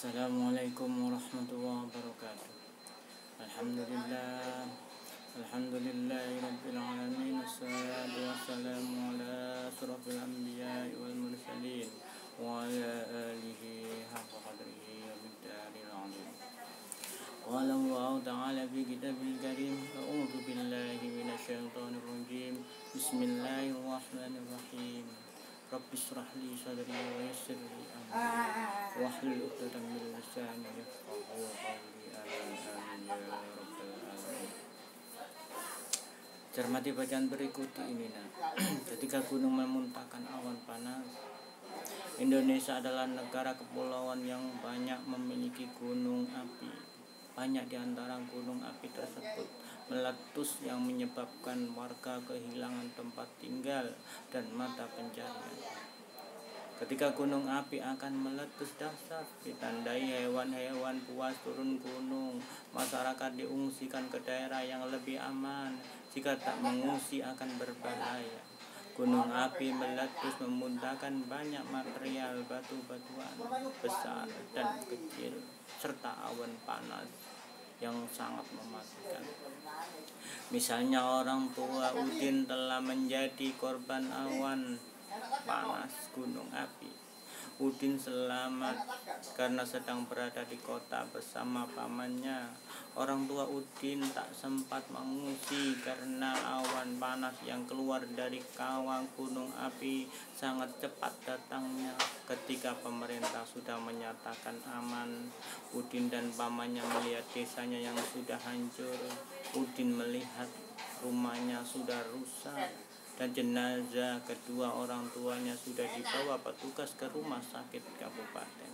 Assalamualaikum warahmatullahi wabarakatuh. Alhamdulillah. Alhamdulillahi rabbil alamin. Wassalatu wassalamu ala asrafil anbiya'i wal mursalin wa ala alihi haqqa qadrihi wa miqdaril azim. Qala Allah ta'ala fi kitabil karim, a'udzu billahi minasyaitonir rajim. Bismillahirrahmanirrahim. Rabbi shrah li sadri wa yassir li amri wahlul 'uqdatam min lisani yafqahu qawli. Amin amin ya rabbal alamin. Cermati bacaan berikut ini. Ketika gunung memuntahkan awan panas. Indonesia adalah negara kepulauan yang banyak memiliki gunung api. Banyak di antara gunung api tersebut meletus yang menyebabkan warga kehilangan tempat tinggal dan mata pencarian. Ketika gunung api akan meletus dahsyat, ditandai hewan-hewan buas turun gunung. Masyarakat diungsikan ke daerah yang lebih aman. Jika tak mengungsi akan berbahaya. Gunung api meletus memuntahkan banyak material batu-batuan besar dan kecil serta awan panas yang sangat mematikan. Misalnya orang tua Udin telah menjadi korban awan panas gunung api. Udin selamat karena sedang berada di kota bersama pamannya. Orang tua Udin tak sempat mengungsi karena awan panas yang keluar dari kawah gunung api sangat cepat datangnya. Ketika pemerintah sudah menyatakan aman, Udin dan pamannya melihat desanya yang sudah hancur. Udin melihat rumahnya sudah rusak dan jenazah kedua orang tuanya sudah dibawa petugas ke rumah sakit kabupaten.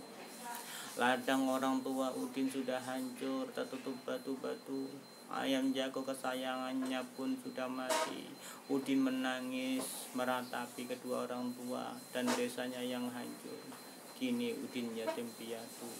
Ladang orang tua Udin sudah hancur, tertutup batu-batu. Ayam jago kesayangannya pun sudah mati. Udin menangis meratapi kedua orang tua dan desanya yang hancur. Kini Udin yatim piatu.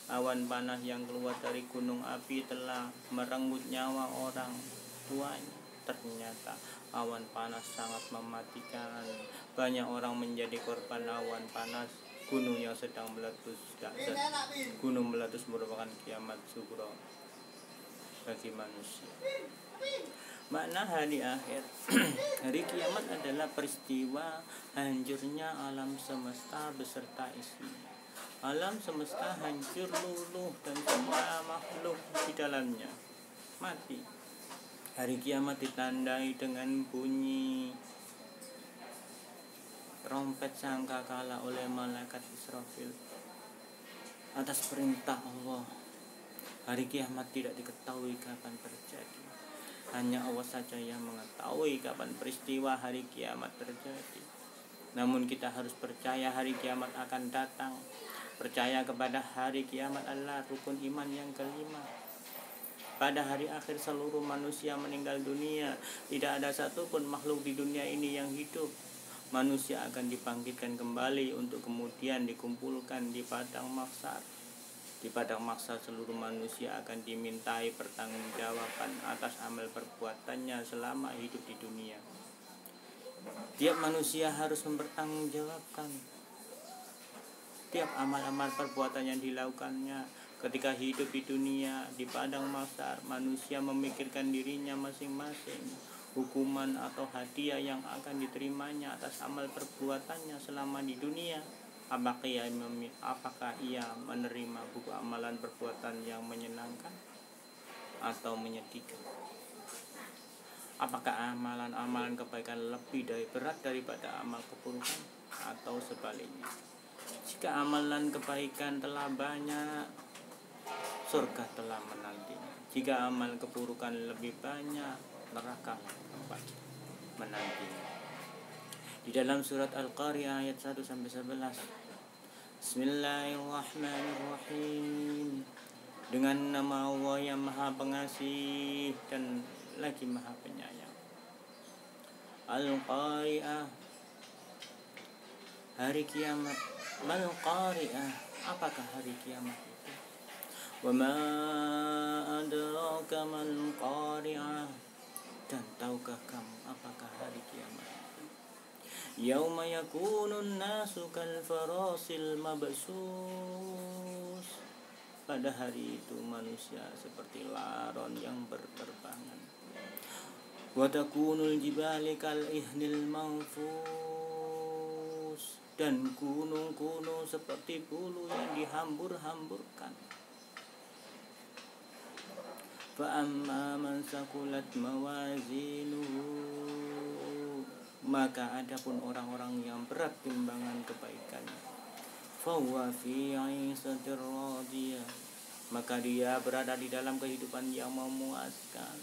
Awan panas yang keluar dari gunung api telah merenggut nyawa orang tuanya. Ternyata awan panas sangat mematikan. Banyak orang menjadi korban awan panas. Gunung yang sedang meletus dahsyat. Gunung meletus merupakan kiamat sugro bagi manusia. Makna hari akhir. Hari kiamat adalah peristiwa hancurnya alam semesta beserta isinya. Alam semesta hancur luluh dan semua makhluk di dalamnya mati. Hari kiamat ditandai dengan bunyi trompet sangkakala oleh malaikat Israfil atas perintah Allah. Hari kiamat tidak diketahui kapan terjadi. Hanya Allah saja yang mengetahui kapan peristiwa hari kiamat terjadi. Namun kita harus percaya hari kiamat akan datang. Percaya kepada hari kiamat adalah rukun iman yang kelima. Pada hari akhir seluruh manusia meninggal dunia. Tidak ada satupun makhluk di dunia ini yang hidup. Manusia akan dibangkitkan kembali untuk kemudian dikumpulkan di padang mahsyar. Di padang mahsyar seluruh manusia akan dimintai pertanggungjawaban atas amal perbuatannya selama hidup di dunia. Tiap manusia harus mempertanggungjawabkan tiap amal-amal perbuatan yang dilakukannya. Ketika hidup di dunia, di padang mahsyar, manusia memikirkan dirinya masing-masing, hukuman atau hadiah yang akan diterimanya atas amal perbuatannya selama di dunia. Apakah ia menerima buku amalan perbuatan yang menyenangkan atau menyedihkan? Apakah amalan-amalan kebaikan lebih berat daripada amal keburukan atau sebaliknya? Jika amalan kebaikan telah banyak, surga telah menantinya. Jika amal keburukan lebih banyak, neraka tempat menantinya. Di dalam surat Al-Qari'ah ayat 1-11. Bismillahirrahmanirrahim. Dengan nama Allah yang Maha Pengasih dan lagi Maha Penyayang. Al-Qari'ah. Hari kiamat. Al-Qari'ah. Apakah hari kiamat? Wa ma adraka mal qari'ah. Dan tahukah kamu apakah hari kiamat? Yauma yakunun nasu kal farasil mabsus. Pada hari itu manusia seperti laron yang berterbangan. Wa takunul jibali kal ihnil manfus, dan gunung-gunung seperti bulu yang dihambur-hamburkan. Fa amma man sakulat mawazinuhu, maka adapun orang-orang yang berat timbangan kebaikannya, fahuwa fi 'ishatir radiyah, maka dia berada di dalam kehidupan yang memuaskan.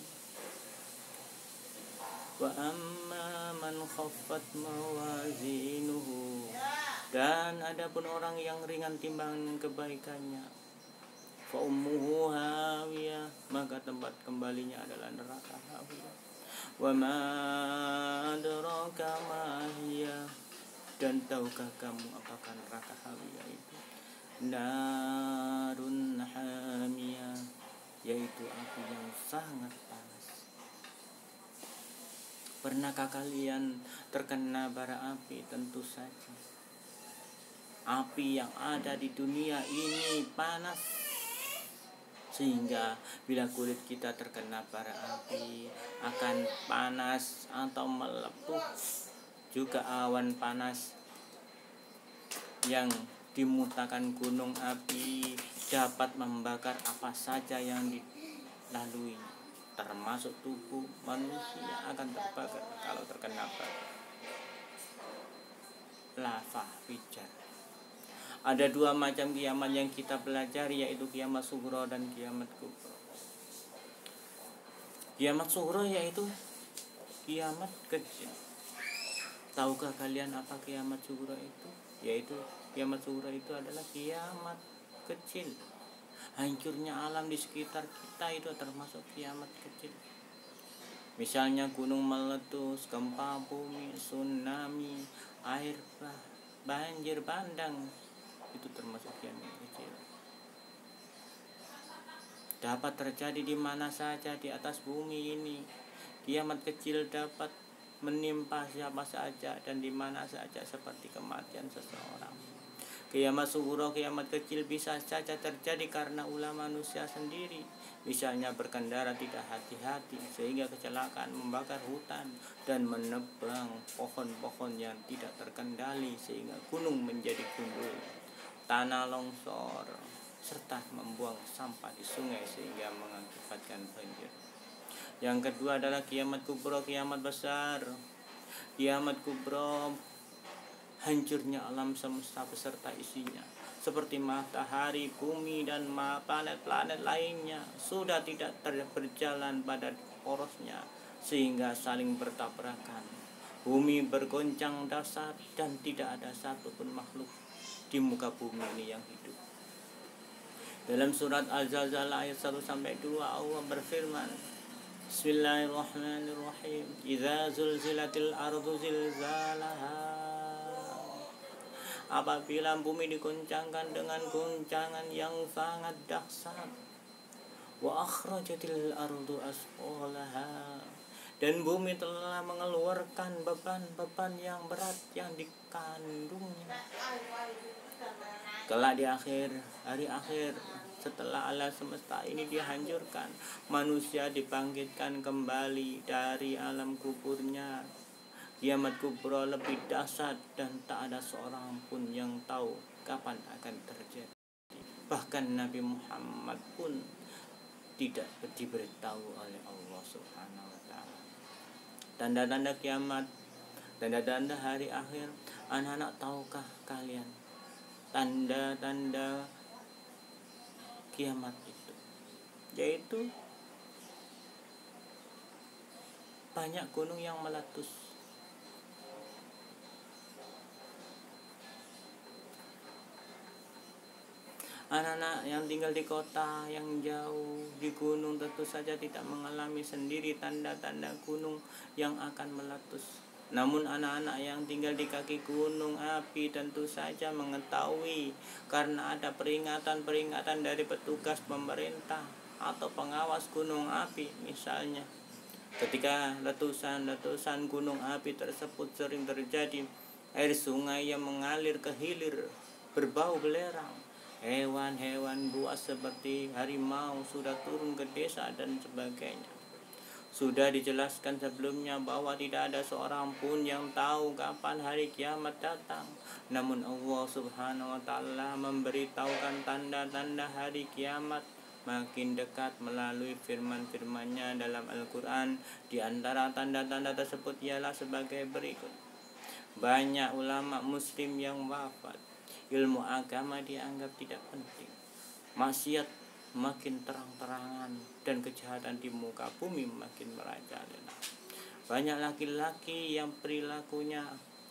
Wa amma man khaffat mawazinuhu, dan adapun orang yang ringan timbangan kebaikannya, fa ummuhu hawiyah, maka tempat kembalinya adalah neraka hawiyah. Wa ma adraka ma hiya, dan tahukah kamu apakah neraka hawiyah itu? Narun hamiyah, yaitu api yang sangat panas. Pernahkah kalian terkena bara api? Tentu saja. Api yang ada di dunia ini panas, sehingga bila kulit kita terkena bara api akan panas atau melepuh. Juga awan panas yang dimutakan gunung api dapat membakar apa saja yang dilalui, termasuk tubuh manusia akan terbakar kalau terkena bara. Lava pijar. Ada dua macam kiamat yang kita pelajari, yaitu kiamat sughra dan kiamat kubra. Kiamat sughra yaitu kiamat kecil. Tahukah kalian apa kiamat sughra itu? Yaitu kiamat sughra itu adalah kiamat kecil. Hancurnya alam di sekitar kita itu termasuk kiamat kecil. Misalnya gunung meletus, gempa bumi, tsunami, air bah, banjir bandang, itu termasuk kiamat kecil. Dapat terjadi di mana saja di atas bumi ini. Kiamat kecil dapat menimpa siapa saja dan di mana saja, seperti kematian seseorang. Kiamat sughra, kiamat kecil, bisa saja terjadi karena ulah manusia sendiri. Misalnya berkendara tidak hati-hati sehingga kecelakaan membakar hutan dan menebang pohon-pohon yang tidak terkendali sehingga gunung menjadi gundul, tanah longsor, serta membuang sampah di sungai sehingga mengakibatkan banjir. Yang kedua adalah kiamat kubra, kiamat besar. Kiamat kubra, hancurnya alam semesta beserta isinya, seperti matahari, bumi, dan planet-planet lainnya sudah tidak berjalan pada porosnya sehingga saling bertabrakan. Bumi bergoncang dahsyat dan tidak ada satupun makhluk di muka bumi ini yang hidup. Dalam surat Al-Zalzalah ayat 1-2 Allah berfirman, Bismillahirrahmanirrahim. Idza zulzilatil ardu zilzalaha, apabila bumi diguncangkan dengan guncangan yang sangat dahsyat. Wa akhrajatil ardu asqalaha, dan bumi telah mengeluarkan beban-beban yang berat yang dikandungnya. Kelak di hari akhir, setelah alam semesta ini dihancurkan, manusia dibangkitkan kembali dari alam kuburnya. Kiamat kubra lebih dahsyat dan tak ada seorang pun yang tahu kapan akan terjadi. Bahkan Nabi Muhammad pun tidak diberitahu oleh Allah Subhanahu wa ta'ala. Tanda-tanda kiamat, tanda-tanda hari akhir. Anak-anak, tahukah kalian tanda-tanda kiamat itu? Yaitu banyak gunung yang meletus, anak-anak yang tinggal di kota yang jauh di gunung tentu saja tidak mengalami sendiri tanda-tanda gunung yang akan meletus. Namun anak-anak yang tinggal di kaki gunung api tentu saja mengetahui, karena ada peringatan-peringatan dari petugas pemerintah atau pengawas gunung api. Misalnya, ketika letusan gunung api tersebut sering terjadi, air sungai yang mengalir ke hilir berbau belerang hewan-hewan buas seperti harimau sudah turun ke desa dan sebagainya. Sudah dijelaskan sebelumnya bahwa tidak ada seorang pun yang tahu kapan hari kiamat datang. Namun Allah Subhanahu wa taala memberitahukan tanda-tanda hari kiamat makin dekat melalui firman-firman-Nya dalam Al-Qur'an. Di antara tanda-tanda tersebut ialah sebagai berikut. Banyak ulama muslim yang wafat. Ilmu agama dianggap tidak penting. Maksiat makin terang-terangan dan kejahatan di muka bumi makin merajalela. Banyak laki-laki yang perilakunya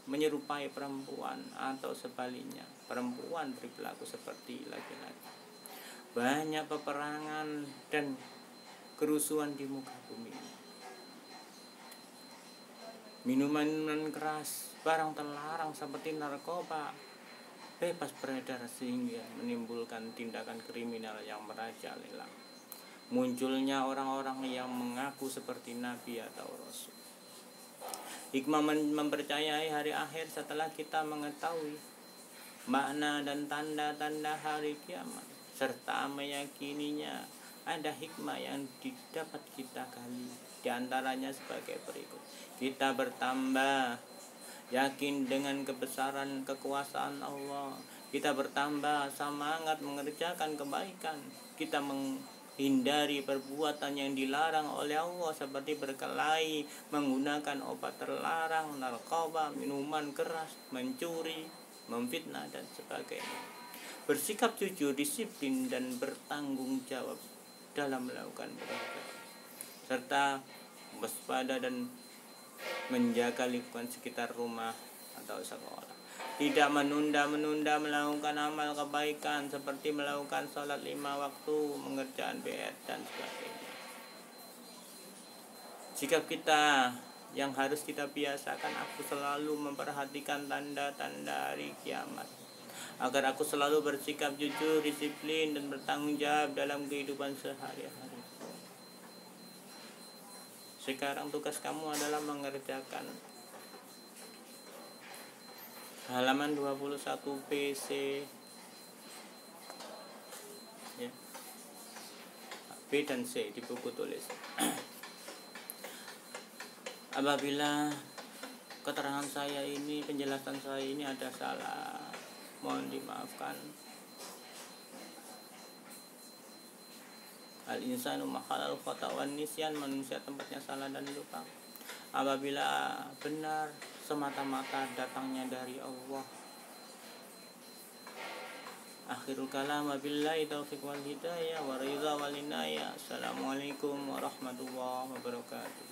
menyerupai perempuan atau sebaliknya, perempuan berperilaku seperti laki-laki. Banyak peperangan dan kerusuhan di muka bumi. Minuman keras, barang terlarang seperti narkoba bebas beredar sehingga menimbulkan tindakan kriminal yang merajalela. Munculnya orang-orang yang mengaku seperti nabi atau rasul. Hikmah mempercayai hari akhir setelah kita mengetahui makna dan tanda-tanda hari kiamat serta meyakininya, ada hikmah yang didapat kita gali. Di antaranya sebagai berikut. Kita bertambah yakin dengan kebesaran kekuasaan Allah. Kita bertambah semangat mengerjakan kebaikan. Kita menghindari perbuatan yang dilarang oleh Allah seperti berkelahi, menggunakan obat terlarang, narkoba, minuman keras, mencuri, memfitnah dan sebagainya. Bersikap jujur, disiplin dan bertanggung jawab dalam melakukan beribadah, serta waspada dan menjaga lingkungan sekitar rumah atau sekolah. Tidak menunda-menunda melakukan amal kebaikan seperti melakukan sholat 5 waktu, mengerjakan PR dan sebagainya. Sikap kita yang harus kita biasakan, aku selalu memperhatikan tanda-tanda hari kiamat agar aku selalu bersikap jujur, disiplin dan bertanggung jawab dalam kehidupan sehari-hari. Sekarang tugas kamu adalah mengerjakan halaman 21 PC ya. B dan C di buku tulis. Apabila keterangan saya ini, penjelasan saya ini ada salah, mohon dimaafkan. Al-insanu makhalal khata wan nisyan, manusia tempatnya salah dan lupa. Apabila benar, semata-mata datangnya dari Allah. Akhirul kalam, wabillahi taufiq wal hidayah wa ridha wal inayah. Assalamualaikum warahmatullahi wabarakatuh.